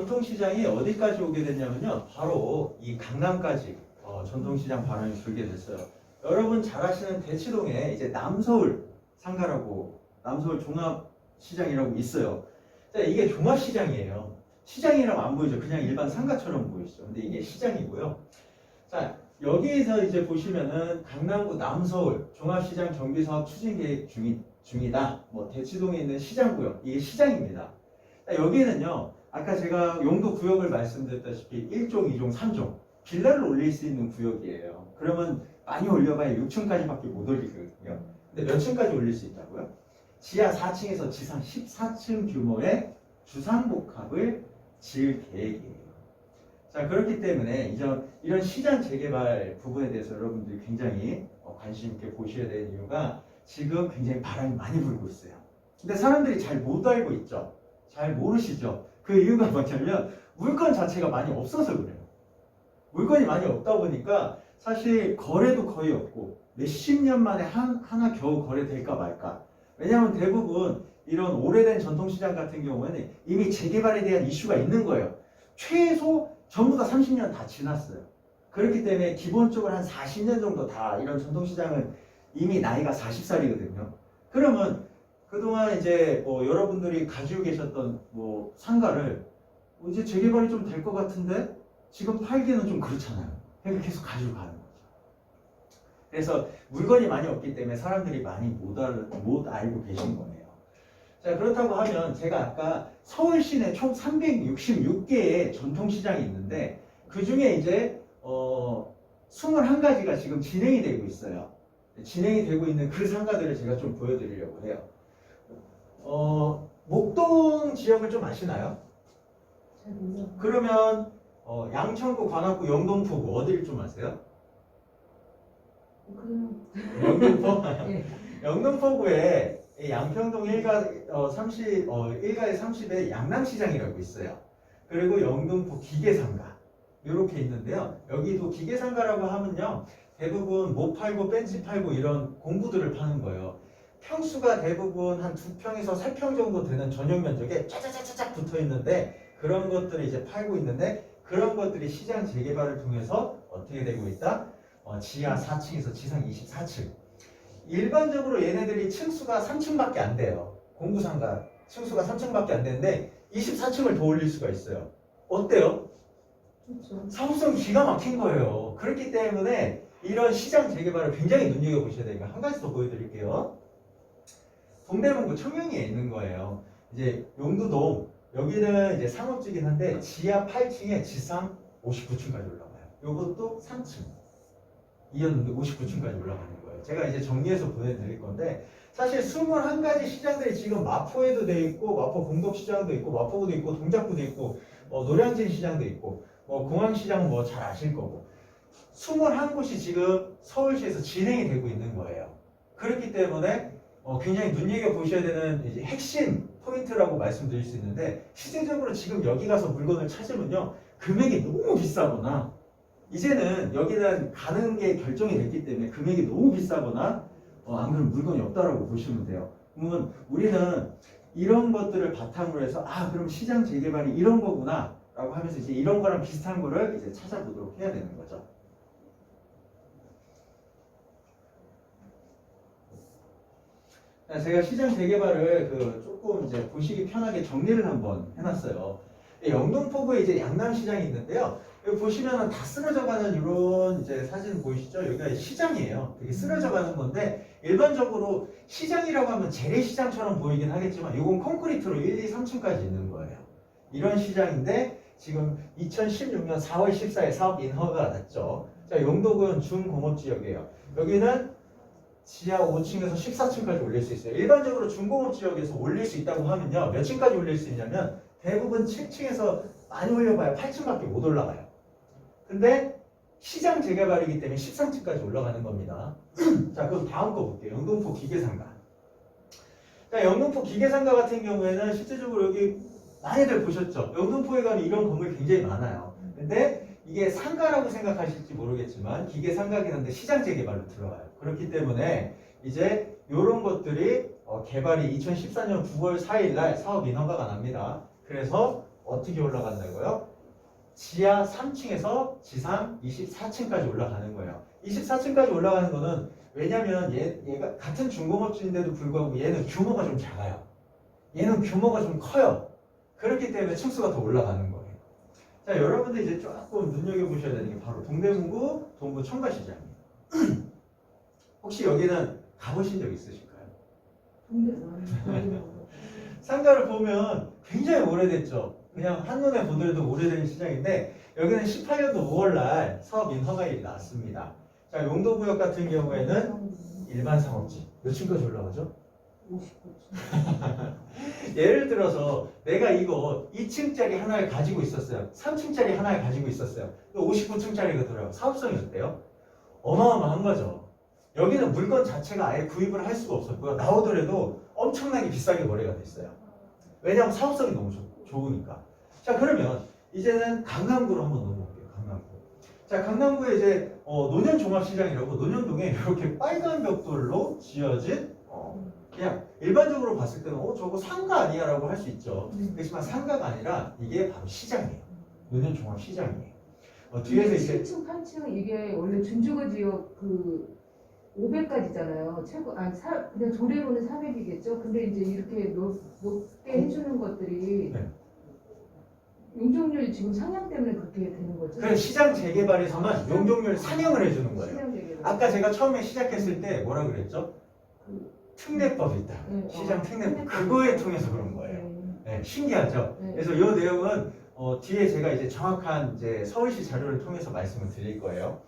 전통시장이 어디까지 오게 됐냐면요. 바로 이 강남까지 전통시장 바람이 불게 됐어요. 여러분 잘 아시는 대치동에 이제 남서울 상가라고 남서울 종합시장이라고 있어요. 자, 이게 종합시장이에요. 시장이라고 안 보이죠. 그냥 일반 상가처럼 보이죠. 근데 이게 시장이고요. 자, 여기에서 이제 보시면은 강남구 남서울 종합시장 정비사업 추진 계획 중이다. 뭐 대치동에 있는 시장구역, 이게 시장입니다. 자, 여기는요, 아까 제가 용도 구역을 말씀드렸다시피 1종, 2종, 3종 빌라를 올릴 수 있는 구역이에요. 그러면 많이 올려봐야 6층까지밖에 못 올리거든요. 근데 몇 층까지 올릴 수 있다고요? 지하 4층에서 지상 14층 규모의 주상복합을 지을 계획이에요. 자, 그렇기 때문에 이런 시장 재개발 부분에 대해서 여러분들이 굉장히 관심 있게 보셔야 되는 이유가 지금 굉장히 바람이 많이 불고 있어요. 근데 사람들이 잘 못 알고 있죠. 잘 모르시죠. 그 이유가 뭐냐면 물건 자체가 많이 없어서 그래요. 물건이 많이 없다 보니까 사실 거래도 거의 없고 몇십 년 만에 하나 겨우 거래될까 말까. 왜냐하면 대부분 이런 오래된 전통시장 같은 경우에는 이미 재개발에 대한 이슈가 있는 거예요. 최소 전부 다 30년 다 지났어요. 그렇기 때문에 기본적으로 한 40년 정도 다 이런 전통시장은 이미 나이가 40살이거든요. 그러면 그동안 이제 여러분들이 가지고 계셨던 상가를 이제 재개발이 좀 될 것 같은데 지금 팔기는 좀 그렇잖아요. 그러니까 계속 가지고 가는 거죠. 그래서 물건이 많이 없기 때문에 사람들이 많이 못 알고 계신 거예요. 자, 그렇다고 하면 제가 아까 서울 시내 총 366개의 전통시장이 있는데 그 중에 이제 21가지가 지금 진행이 되고 있어요. 진행이 되고 있는 그 상가들을 제가 좀 보여드리려고 해요. 목동 지역을 좀 아시나요? 그러면 양천구, 관악구, 영등포구 어디를 좀 아세요? 영등포? 네. 영등포구에 양평동 1가 1가에 30에 양남시장이라고 있어요. 그리고 영등포 기계상가 이렇게 있는데요. 여기도 기계상가라고 하면요, 대부분 못 팔고 벤치 팔고 이런 공구들을 파는 거예요. 평수가 대부분 한 2평에서 3평 정도 되는 전용 면적에 짜자자자작 붙어 있는데 그런 것들을 이제 팔고 있는데 그런 것들이 시장 재개발을 통해서 어떻게 되고 있다? 지하 4층에서 지상 24층. 일반적으로 얘네들이 층수가 3층밖에 안 돼요. 공구상가 층수가 3층밖에 안 되는데 24층을 더 올릴 수가 있어요. 어때요? 그렇죠. 사업성이 기가 막힌 거예요. 그렇기 때문에 이런 시장 재개발을 굉장히 눈여겨보셔야 되니까 한 가지 더 보여드릴게요. 동대문구 청량리에 있는 거예요. 이제 용두동 여기는 이제 상업지긴 한데 지하 8층에 지상 59층까지 올라가요. 요것도 3층 이었는데 59층까지 올라가는 거예요. 제가 이제 정리해서 보내드릴 건데 사실 21가지 시장들이 지금 마포에도 돼 있고 마포 공덕시장도 있고 마포구도 있고 동작구도 있고 노량진 시장도 있고 공항시장 잘 아실 거고 21곳이 지금 서울시에서 진행이 되고 있는 거예요. 그렇기 때문에 굉장히 눈여겨보셔야 되는 이제 핵심 포인트라고 말씀드릴 수 있는데 실제적으로 지금 여기 가서 물건을 찾으면요 금액이 너무 비싸거나 이제는 여기는 가는 게 결정이 됐기 때문에 금액이 너무 비싸거나 안 그러면 물건이 없다라고 보시면 돼요. 그러면 우리는 이런 것들을 바탕으로 해서 그럼 시장 재개발이 이런 거구나 라고 하면서 이제 이런 거랑 비슷한 거를 이제 찾아보도록 해야 되는 거죠. 제가 시장 재개발을 조금 이제 보시기 편하게 정리를 한번 해놨어요. 영등포구에 이제 양남시장이 있는데요. 여기 보시면은 다 쓰러져가는 이런 이제 사진 보이시죠? 여기가 시장이에요. 되게 쓰러져가는 건데 일반적으로 시장이라고 하면 재래시장처럼 보이긴 하겠지만 이건 콘크리트로 1, 2, 3층까지 있는 거예요. 이런 시장인데 지금 2016년 4월 14일 사업 인허가가 났죠. 자, 용도구는 중공업지역이에요. 여기는 지하 5층에서 14층까지 올릴 수 있어요. 일반적으로 중공업지역에서 올릴 수 있다고 하면요. 몇 층까지 올릴 수 있냐면 대부분 7층에서 많이 올려봐야 8층밖에 못 올라가요. 근데 시장 재개발이기 때문에 13층까지 올라가는 겁니다. 자, 그럼 다음 거 볼게요. 영등포 기계상가. 자, 영등포 기계상가 같은 경우에는 실제적으로 여기 많이들 보셨죠? 영등포에 가면 이런 건물 굉장히 많아요. 근데 이게 상가라고 생각하실지 모르겠지만 기계상가긴 한데 시장 재개발로 들어가요. 그렇기 때문에 이제 이런 것들이 개발이 2014년 9월 4일 날 사업 인허가가 납니다. 그래서 어떻게 올라간다고요? 지하 3층에서 지상 24층까지 올라가는 거예요. 24층까지 올라가는 거는 왜냐면 얘가 같은 중공업지인데도 불구하고 얘는 규모가 좀 작아요. 얘는 규모가 좀 커요. 그렇기 때문에 층수가 더 올라가는 거예요. 자, 여러분들 이제 조금 눈여겨보셔야 되는 게 바로 동대문구 동부 청과시장이에요. 혹시 여기는 가보신 적 있으실까요? 상가를 보면 굉장히 오래됐죠. 그냥 한눈에 보더라도 오래된 시장인데 여기는 18년도 5월날 사업 인허가일이 났습니다. 자, 용도구역 같은 경우에는 일반 상업지 몇 층까지 올라가죠? 59층. 예를 들어서 내가 이거 2층짜리 하나를 가지고 있었어요. 3층짜리 하나를 가지고 있었어요. 59층짜리가 들어요. 사업성이 어때요? 어마어마한 거죠. 여기는 물건 자체가 아예 구입을 할 수가 없었고요. 나오더라도 엄청나게 비싸게 거래가 됐어요. 왜냐하면 사업성이 너무 좋으니까. 자, 그러면 이제는 강남구로 한번 넘어볼게요. 강남구. 자, 강남구에 이제 논현종합시장이라고 논현동에 이렇게 빨간 벽돌로 지어진 그냥 일반적으로 봤을 때는 저거 상가 아니야 라고 할 수 있죠. 그렇지만 상가가 아니라 이게 바로 시장이에요. 논현종합시장이에요. 뒤에서 이제 7층, 8층 이게 원래 준주거 지역 그 500까지잖아요. 최고 그냥 조례로는 400이겠죠. 근데 이제 이렇게 높게 해주는 것들이 네. 용적률 지금 상향 때문에 그렇게 되는 거죠. 그냥 시장 재개발에서만 용적률 상향을 해주는 거예요. 시장 재개발. 아까 제가 처음에 시작했을 때 뭐라 그랬죠? 특례법이 있다. 네, 시장 특례법. 특례법. 그거에 통해서 그런 거예요. 네, 신기하죠? 네. 그래서 이 내용은 뒤에 제가 이제 정확한 이제 서울시 자료를 통해서 말씀을 드릴 거예요.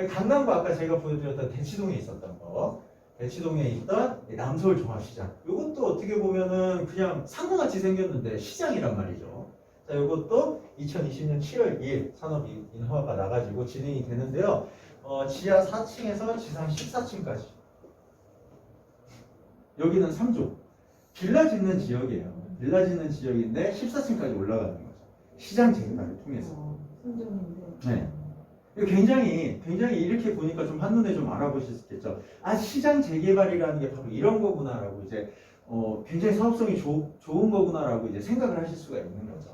강남구 아까 제가 보여드렸던 대치동에 있었던 거, 대치동에 있던 남서울 종합시장. 이것도 어떻게 보면은 그냥 상가같이 생겼는데 시장이란 말이죠. 자, 이것도 2020년 7월 2일 산업 인허가가 나가지고 진행이 되는데요. 지하 4층에서 지상 14층까지. 여기는 3조. 빌라 짓는 지역이에요. 빌라 짓는 지역인데 14층까지 올라가는 거죠. 시장 재개발을 통해서. 선정인데. 네. 굉장히 이렇게 보니까 좀 한눈에 좀 알아보실 수 있겠죠. 아, 시장 재개발이라는 게 바로 이런 거구나라고 이제 굉장히 사업성이 좋은 거구나라고 이제 생각을 하실 수가 있는 거죠.